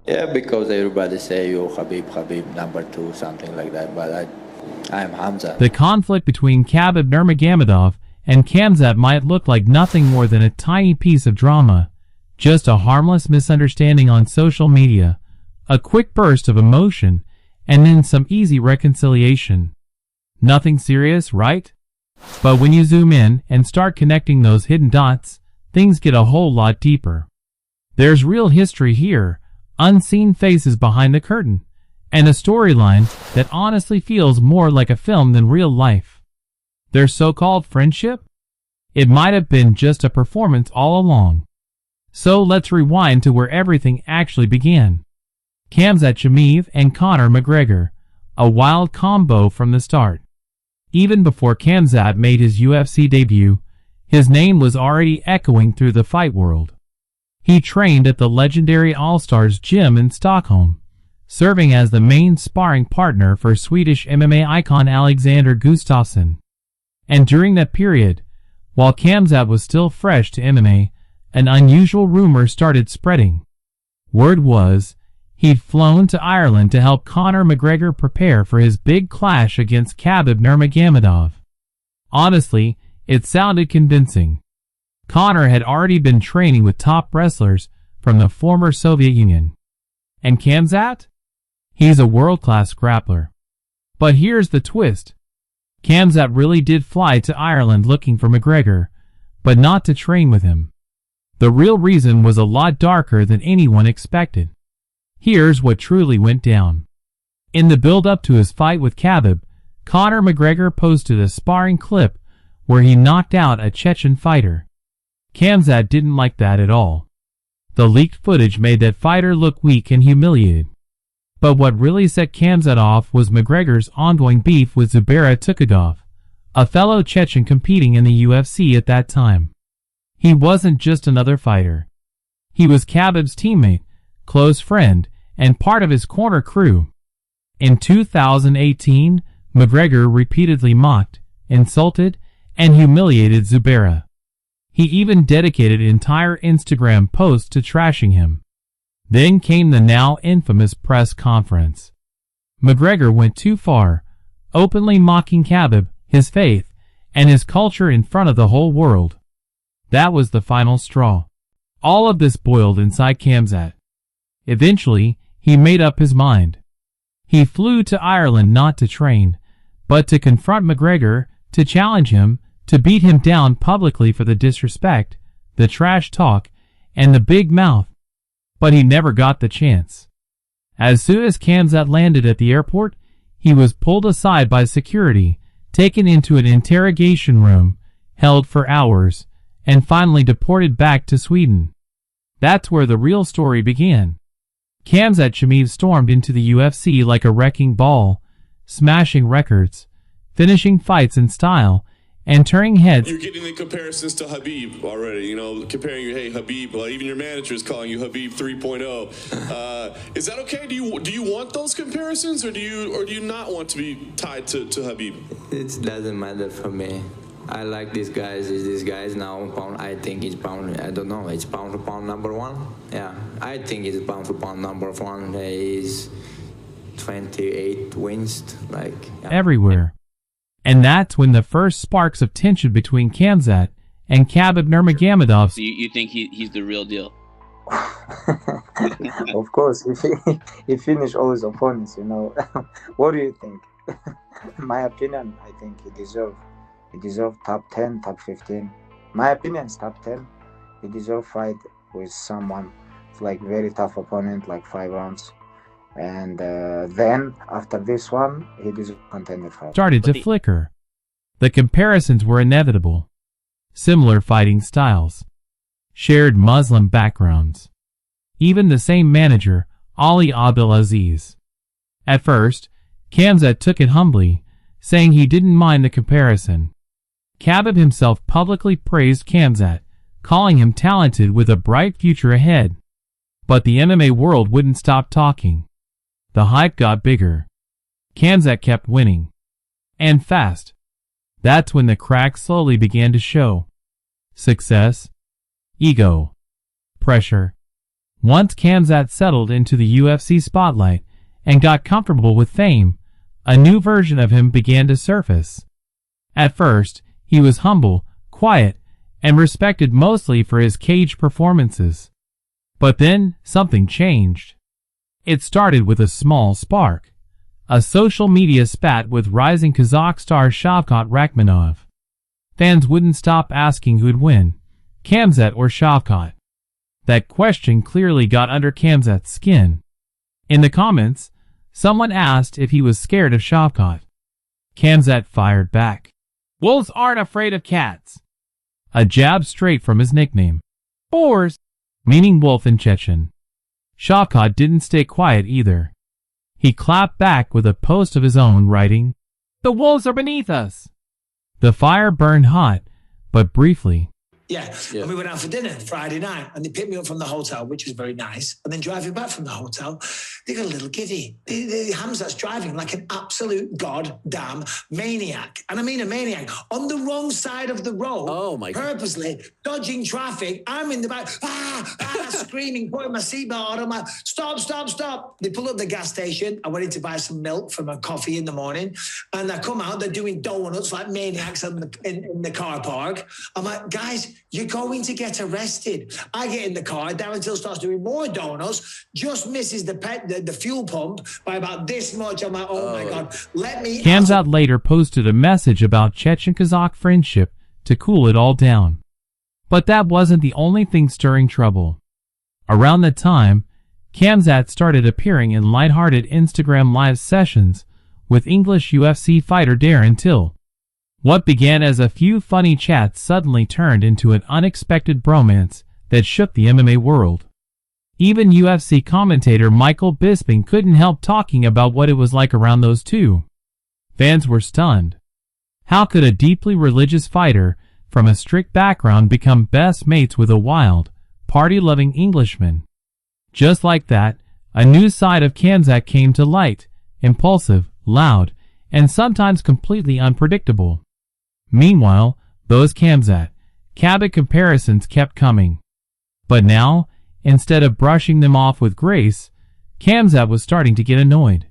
Yeah, because everybody say you Khabib number two, something like that. But I'm Hamza. The conflict between Khabib Nurmagomedov and Khamzat might look like nothing more than a tiny piece of drama, just a harmless misunderstanding on social media, a quick burst of emotion, and then some easy reconciliation. Nothing serious, right? But when you zoom in and start connecting those hidden dots, things get a whole lot deeper. There's real history here, unseen faces behind the curtain, and a storyline that honestly feels more like a film than real life. Their so-called friendship? It might have been just a performance all along. So let's rewind to where everything actually began. Khamzat Chimaev and Conor McGregor, a wild combo from the start. Even before Khamzat made his UFC debut, his name was already echoing through the fight world. He trained at the legendary All-Stars gym in Stockholm, serving as the main sparring partner for Swedish MMA icon Alexander Gustafsson. And during that period, while Khamzat was still fresh to MMA, an unusual rumor started spreading. Word was, he'd flown to Ireland to help Conor McGregor prepare for his big clash against Khabib Nurmagomedov. Honestly, it sounded convincing. Conor had already been training with top wrestlers from the former Soviet Union. And Khamzat? He's a world-class grappler. But here's the twist. Khamzat really did fly to Ireland looking for McGregor, but not to train with him. The real reason was a lot darker than anyone expected. Here's what truly went down. In the build-up to his fight with Khabib, Conor McGregor posted a sparring clip where he knocked out a Chechen fighter. Khamzat didn't like that at all. The leaked footage made that fighter look weak and humiliated. But what really set Khamzat off was McGregor's ongoing beef with Zubaira Tukhugov, a fellow Chechen competing in the UFC at that time. He wasn't just another fighter. He was Khabib's teammate, close friend, and part of his corner crew. In 2018, McGregor repeatedly mocked, insulted, and humiliated Zubaira. He even dedicated entire Instagram posts to trashing him. Then came the now infamous press conference. McGregor went too far, openly mocking Khabib, his faith, and his culture in front of the whole world. That was the final straw. All of this boiled inside Khamzat. Eventually, he made up his mind. He flew to Ireland not to train, but to confront McGregor, to challenge him, to beat him down publicly for the disrespect, the trash talk, and the big mouth. But he never got the chance. As soon as Khamzat landed at the airport, he was pulled aside by security, taken into an interrogation room, held for hours, and finally deported back to Sweden. That's where the real story began. Khamzat Chimaev stormed into the UFC like a wrecking ball, smashing records, finishing fights in style, and turning heads. You're getting the comparisons to Khabib already, comparing you, hey, Khabib, even your manager is calling you Khabib 3.0. Is that okay? Do you want those comparisons, or do you not want to be tied to Khabib? It doesn't matter for me. I like these guys. These guys now, I think it's pound, I don't know, it's pound for pound number one. Yeah, I think it's pound for pound number one. He's 28 wins, yeah. Everywhere. And that's when the first sparks of tension between Khamzat and Khabib Nurmagomedov. So you think he's the real deal? Of course, he finished all his opponents, What do you think? In my opinion, I think he deserved top 10, top 15. My opinion is top 10. He deserved fight with someone very tough opponent, 5 rounds. And then, after this one, he deserved contender fight. Started to flicker. The comparisons were inevitable. Similar fighting styles. Shared Muslim backgrounds. Even the same manager, Ali Abdelaziz. At first, Khamzat took it humbly, saying he didn't mind the comparison. Khabib himself publicly praised Khamzat, calling him talented with a bright future ahead. But the MMA world wouldn't stop talking. The hype got bigger. Khamzat kept winning. And fast. That's when the cracks slowly began to show. Success, ego, pressure, Once Khamzat settled into the UFC spotlight and got comfortable with fame, a new version of him began to surface. At first, he was humble, quiet, and respected mostly for his cage performances. But then, something changed. It started with a small spark. A social media spat with rising Kazakh star Shavkat Rakhmonov. Fans wouldn't stop asking who'd win, Khamzat or Shavkat. That question clearly got under Khamzat's skin. In the comments, someone asked if he was scared of Shavkat. Khamzat fired back. Wolves aren't afraid of cats. A jab straight from his nickname. Boars, meaning wolf in Chechen. Shavkat didn't stay quiet either. He clapped back with a post of his own, writing, "The wolves are beneath us." The fire burned hot, but briefly. Yeah, and we went out for dinner Friday night, and they picked me up from the hotel, which was very nice. And then driving back from the hotel, they got a little giddy. Khamzat's driving like an absolute goddamn maniac. And I mean a maniac. On the wrong side of the road, purposely dodging traffic. I'm in the back, screaming, putting my seatbelt on. I'm like, stop, stop, stop. They pull up the gas station. I went in to buy some milk for my coffee in the morning. And I come out, they're doing donuts like maniacs in the car park. I'm like, guys, you're going to get arrested. I get in the car. Darren still starts doing more donuts. Just misses the fuel pump by about this much. I'm like, oh my God, let me. Khamzat later posted a message about Chechen-Kazakh friendship to cool it all down. But that wasn't the only thing stirring trouble. Around that time, Khamzat started appearing in lighthearted Instagram live sessions with English UFC fighter Darren Till. What began as a few funny chats suddenly turned into an unexpected bromance that shook the MMA world. Even UFC commentator Michael Bisping couldn't help talking about what it was like around those two. Fans were stunned. How could a deeply religious fighter from a strict background become best mates with a wild, party-loving Englishman? Just like that, a new side of Khamzat came to light, impulsive, loud, and sometimes completely unpredictable. Meanwhile, those Khamzat, Khabib comparisons kept coming. But now, instead of brushing them off with grace, Khamzat was starting to get annoyed.